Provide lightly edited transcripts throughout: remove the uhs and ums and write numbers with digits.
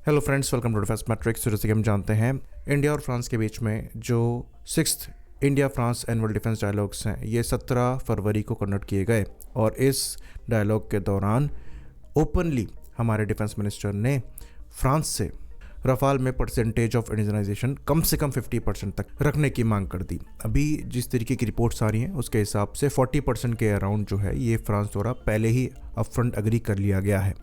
Hello friends, welcome to Defence Matrix. जैसे कि हम जानते हैं, इंडिया और फ्रांस के बीच में जो 6th India France annual defence dialogues हैं, ये 17 फरवरी को कंडक्ट किए गए। और इस डायलॉग के दौरान ओपनली हमारे डिफेंस मिनिस्टर ने फ्रांस से रफाल में परसेंटेज ऑफ इंडिजनाइजेशन कम से कम 50% तक रखने की मांग कर दी। अभी जिस तरीके की रिपोर्ट्स आ रही हैं उसके हिसाब से 40% के अराउंड जो है ये फ्रांस द्वारा पहले ही अपफ्रंट अग्री कर लिया गया है,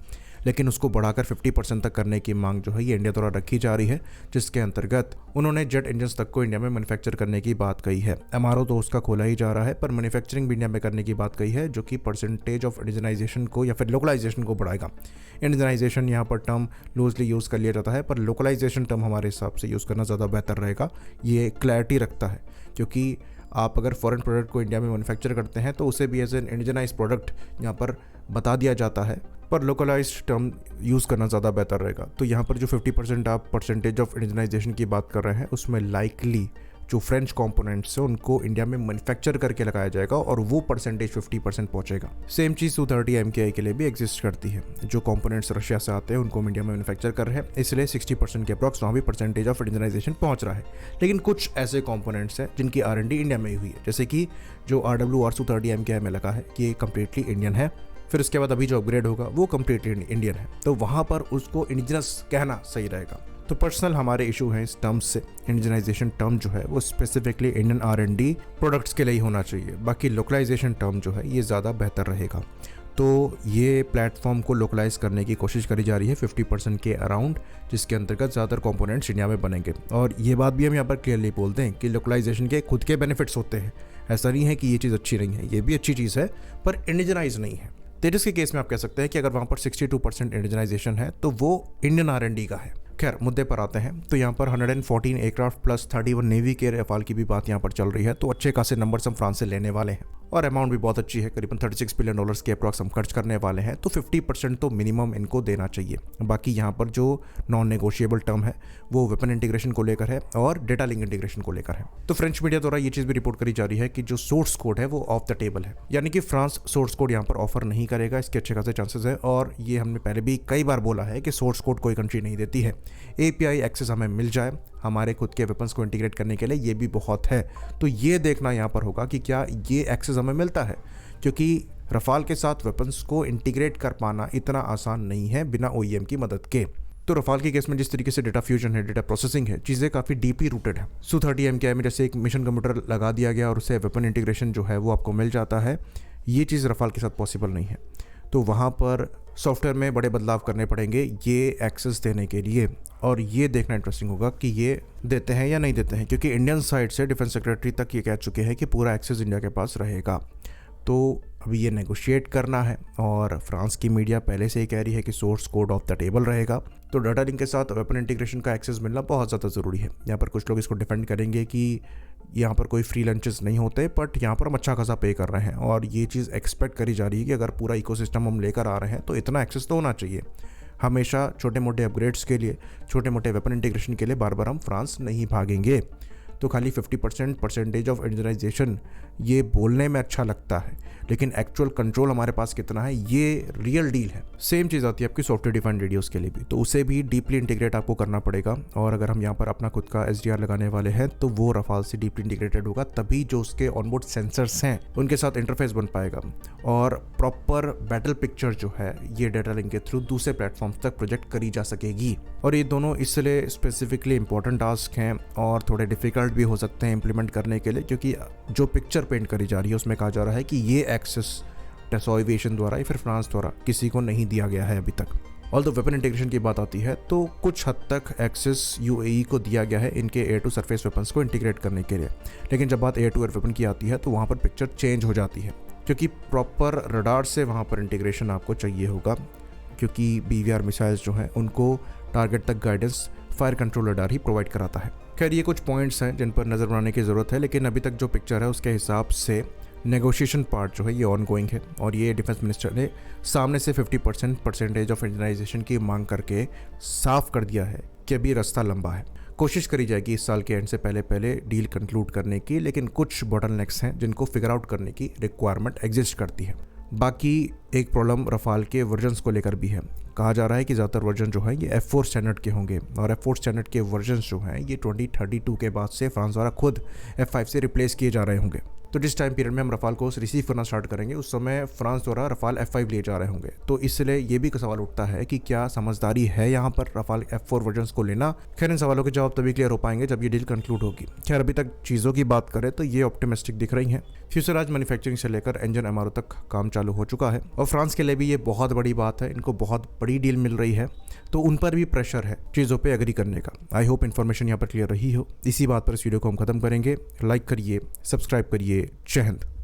लेकिन उसको बढ़ाकर 50% तक करने की मांग जो है ये इंडिया द्वारा रखी जा रही है, जिसके अंतर्गत उन्होंने जेट इंजन्स तक को इंडिया में मैन्युफैक्चर करने की बात कही है। एमआरओ तो उसका खोला ही जा रहा है, पर मैन्युफैक्चरिंग भी इंडिया में करने की बात कही है, जो कि परसेंटेज ऑफ इंडिजनाइजेशन को या फिर लोकलाइजेशन को बढ़ाएगा। इंडिजनाइजेशन यहाँ पर टर्म लूजली यूज़ कर लिया जाता है, पर लोकलाइजेशन टर्म हमारे हिसाब से यूज़ करना ज़्यादा बेहतर रहेगा। ये क्लैरिटी रखता है, क्योंकि आप अगर फॉरेन प्रोडक्ट को इंडिया में मैन्युफैक्चर करते हैं तो उसे भी एज एन इंडिजनाइज प्रोडक्ट यहाँ पर बता दिया जाता है, पर लोकलाइज्ड टर्म यूज़ करना ज़्यादा बेहतर रहेगा। तो यहाँ पर जो 50% आप परसेंटेज ऑफ इंडिजनाइजेशन की बात कर रहे हैं, उसमें लाइकली जो फ्रेंच कंपोनेंट्स हैं उनको इंडिया में मैन्युफैक्चर करके लगाया जाएगा और वो परसेंटेज 50% पहुंचेगा। सेम चीज़ Su-30 MKI के लिए भी एग्जिस्ट करती है। जो कंपोनेंट्स रशिया से आते हैं उनको हम इंडिया में मैन्युफैक्चर कर रहे हैं, इसलिए 60% के अप्रॉक्स वहाँ भी परसेंटेज ऑफ इंडिजनाइजेशन पहुँच रहा है। लेकिन कुछ ऐसे कंपोनेंट्स हैं जिनकी R&D इंडिया में ही हुई है, जैसे कि जो RWR Su-30 MKI में लगा है ये कम्प्लीटली इंडियन है। फिर उसके बाद अभी जो अपग्रेड होगा वो कम्प्लीटली इंडियन है, तो वहाँ पर उसको इंडिजिनस कहना सही रहेगा। तो पर्सनल हमारे इशू है इस टर्म से। इंडिजनाइजेशन टर्म जो है वो स्पेसिफिकली इंडियन R&D प्रोडक्ट्स के लिए ही होना चाहिए, बाकी लोकलाइजेशन टर्म जो है ये ज़्यादा बेहतर रहेगा। तो ये प्लेटफॉर्म को लोकलाइज करने की कोशिश करी जा रही है 50% के अराउंड, जिसके अंतर्गत ज़्यादातर कंपोनेंट्स इंडिया में बनेंगे। और ये बात भी हम यहाँ पर क्लियरली बोलते हैं कि लोकलाइजेशन के खुद के बेनिफिट्स होते हैं। ऐसा नहीं है कि ये चीज़ अच्छी नहीं है, ये भी अच्छी चीज़ है, पर इंडिजनाइज नहीं है। तेजस के केस में आप कह सकते हैं कि अगर वहाँ पर 62% इंडिजनाइजेशन है तो वो इंडियन R&D का है। खैर, मुद्दे पर आते हैं तो यहाँ पर 114 एयरक्राफ्ट प्लस 31 नेवी के रफाल की भी बात यहाँ पर चल रही है, तो अच्छे खासे नंबर्स हम फ्रांस से लेने वाले हैं और अमाउंट भी बहुत अच्छी है, करीबन $36 बिलियन के अप्रॉक्स हम खर्च करने वाले हैं। तो 50% तो मिनिमम इनको देना चाहिए। बाकी यहाँ पर जो नॉन नेगोशिएबल टर्म है वो वेपन इंटीग्रेशन को लेकर है और डेटा लिंक इंटीग्रेशन को लेकर है। तो फ्रेंच मीडिया द्वारा ये चीज़ भी रिपोर्ट करी जा रही है कि जो सोर्स कोड है वो ऑफ द टेबल है, यानी कि फ्रांस सोर्स कोड यहाँ पर ऑफर नहीं करेगा। इसके अच्छे खासे चांसेस है, और ये हमने पहले भी कई बार बोला है कि सोर्स कोड कोई कंट्री नहीं देती है। API एक्सेस हमें मिल जाए हमारे खुद के वेपन्स को इंटीग्रेट करने के लिए, ये भी बहुत है। तो ये देखना यहाँ पर होगा कि क्या ये एक्सेस हमें मिलता है, क्योंकि रफाल के साथ वेपन्स को इंटीग्रेट कर पाना इतना आसान नहीं है बिना OEM की मदद के। तो रफाल के केस में जिस तरीके से डेटा फ्यूजन है, डेटा प्रोसेसिंग है, चीज़ें काफ़ी डीपली रूटेड है। Su-30 MKI में जैसे एक मिशन कंप्यूटर लगा दिया गया और उससे वेपन इंटीग्रेशन जो है वो आपको मिल जाता है, ये चीज़ रफाल के साथ पॉसिबल नहीं है। तो वहाँ पर सॉफ्टवेयर में बड़े बदलाव करने पड़ेंगे ये एक्सेस देने के लिए, और ये देखना इंटरेस्टिंग होगा कि ये देते हैं या नहीं देते हैं, क्योंकि इंडियन साइड से डिफेंस सेक्रेटरी तक ये कह चुके हैं कि पूरा एक्सेस इंडिया के पास रहेगा। तो अभी ये नेगोशिएट करना है, और फ्रांस की मीडिया पहले से ही कह रही है कि source code of the table रहेगा। तो डाटा लिंक के साथ वेपन इंटीग्रेशन का एक्सेस मिलना बहुत ज़्यादा ज़रूरी है। यहाँ पर कुछ लोग इसको डिफेंड करेंगे कि यहाँ पर कोई फ्री लंचेस नहीं होते, बट यहाँ पर हम अच्छा खासा पे कर रहे हैं, और ये चीज़ एक्सपेक्ट करी जा रही है कि अगर पूरा इकोसिस्टम हम लेकर आ रहे हैं तो इतना एक्सेस तो होना चाहिए। हमेशा छोटे मोटे अपग्रेड्स के लिए, छोटे मोटे वेपन इंटीग्रेशन के लिए बार बार हम फ्रांस नहीं भागेंगे। तो खाली 50% परसेंटेज ऑफ इंडिजनाइजेशन ये बोलने में अच्छा लगता है, लेकिन एक्चुअल कंट्रोल हमारे पास कितना है ये रियल डील है। सेम चीज़ आती है आपकी सॉफ्टवेयर डिफाइंड रेडियोस के लिए भी, तो उसे भी डीपली इंटीग्रेट आपको करना पड़ेगा। और अगर हम यहाँ पर अपना खुद का SDR लगाने वाले हैं तो वो रफाल से डीपली इंटीग्रेटेड होगा, तभी जो उसके ऑनबोर्ड सेंसर्स हैं उनके साथ इंटरफेस बन पाएगा, और प्रॉपर बैटल पिक्चर जो है ये डेटा लिंक के थ्रू दूसरे प्लेटफॉर्म्स तक प्रोजेक्ट करी जा सकेगी। और ये दोनों इसलिए स्पेसिफिकली इंपॉर्टेंट टास्क हैं और थोड़े डिफिकल्ट भी हो सकते हैं इंप्लीमेंट करने के लिए, क्योंकि जो पिक्चर पेंट करी जा रही है उसमें कहा जा रहा है कि ये एक्सेस डसॉ एविएशन द्वारा या फिर फ्रांस द्वारा किसी को नहीं दिया गया है अभी तक। ऑल्दो वेपन इंटीग्रेशन की बात आती है तो कुछ हद तक एक्सेस UAE को दिया गया है इनके एयर टू सरफेस वेपन्स को इंटीग्रेट करने के लिए, लेकिन जब बात एयर टू एयर वेपन की आती है तो वहाँ पर पिक्चर चेंज हो जाती है, क्योंकि प्रॉपर रडार से वहाँ पर इंटीग्रेशन आपको चाहिए होगा, क्योंकि BVR मिसाइल्स जो हैं उनको टारगेट तक गाइडेंस फायर कंट्रोल रडार ही प्रोवाइड कराता है। खैर, ये कुछ पॉइंट्स हैं जिन पर नज़र बनाने की ज़रूरत है, लेकिन अभी तक जो पिक्चर है उसके हिसाब से नेगोशिएशन पार्ट जो है ये ऑनगोइंग है, और ये डिफेंस मिनिस्टर ने सामने से 50% परसेंटेज ऑफ इंडिजनाइजेशन की मांग करके साफ कर दिया है कि अभी रास्ता लंबा है। कोशिश करी जाएगी इस साल के एंड से पहले डील कंक्लूड करने की, लेकिन कुछ बॉटलनेक्स हैं जिनको फिगर आउट करने की रिक्वायरमेंट एग्जिस्ट करती है। बाकी एक प्रॉब्लम रफाल के वर्जन्स को लेकर भी है। कहा जा रहा है कि ज़्यादातर वर्जन जो है ये F4 स्टैंडर्ड के होंगे और F4 स्टैंडर्ड के वर्जन्स जो हैं ये 2032 के बाद से फ्रांस द्वारा खुद F5 से रिप्लेस किए जा रहे होंगे। तो जिस टाइम पीरियड में हम रफाल को रिसीव करना स्टार्ट करेंगे उस समय फ्रांस द्वारा रफाल F5 लिए जा रहे होंगे। तो इसलिए ये भी सवाल उठता है कि क्या समझदारी है यहाँ पर रफाल F4 वर्जन्स को लेना। खैर इन सवालों के जवाब तभी क्लियर हो पाएंगे जब ये डील कंक्लूड होगी। खैर अभी तक चीज़ों की बात करें तो ये ऑप्टिमिस्टिक दिख रही हैं। फ्यूचराइज मैन्युफैक्चरिंग से लेकर इंजन MRO तक काम चालू हो चुका है और फ्रांस के लिए भी ये बहुत बड़ी बात है। इनको बहुत बड़ी डील मिल रही है तो उन पर भी प्रेशर है चीज़ों पे एग्री करने का। आई होप इन्फॉर्मेशन यहाँ पर क्लियर रही हो। इसी बात पर इस वीडियो को हम खत्म करेंगे। लाइक करिए, सब्सक्राइब करिए। जय हिंद।